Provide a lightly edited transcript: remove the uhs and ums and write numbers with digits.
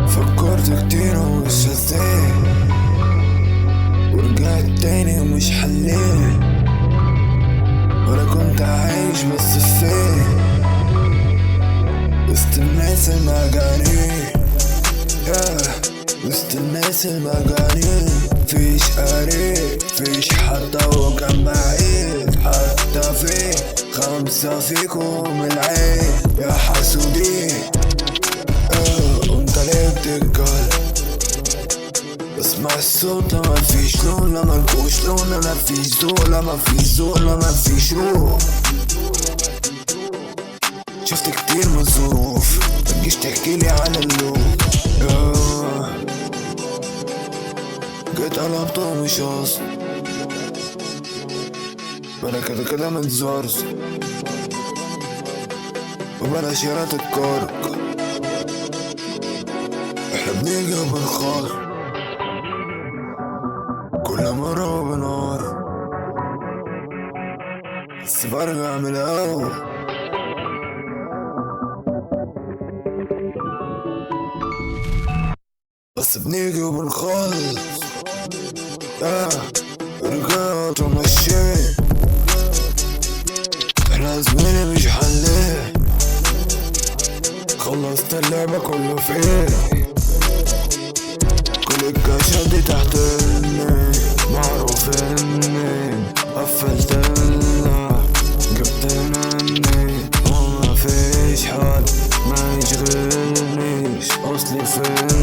فكرت كتير ومش هزاي، ورجعت تاني ومش حليه، وانا كنت عايش بس فين وسط الناس المجانين، وسط الناس المجانين. فيش قريب فيش حتى وكان بعيد، حتى في 5 فيكم العين يا حسودين. وانت ليه بتتكلم؟ بسمع الصوت لما مفيش لون، لما ملكوش لون، لما مفيش ذوق، لما مفيش ذوق، لما مفيش روح. شفت كتير من الظروف، متجيش تحكيلي عن اللون. جيت قلبت ومش قصد، ما انا كده كده متزرز، وبلاش يالا تتكرك، احنا بنيجي وبنخاطر كل مرة وبنار، بس برجع من الأول. بس بنيجي وبنخلص، رجعت ومشيت، احنا زميلي مش حليه، خلصت اللعبة كله فين، كل الكاشات دي تحت مني، معروف اني قفلتلنا جبت مني، وما فيش حد ما يشغلنيش، اصلي فين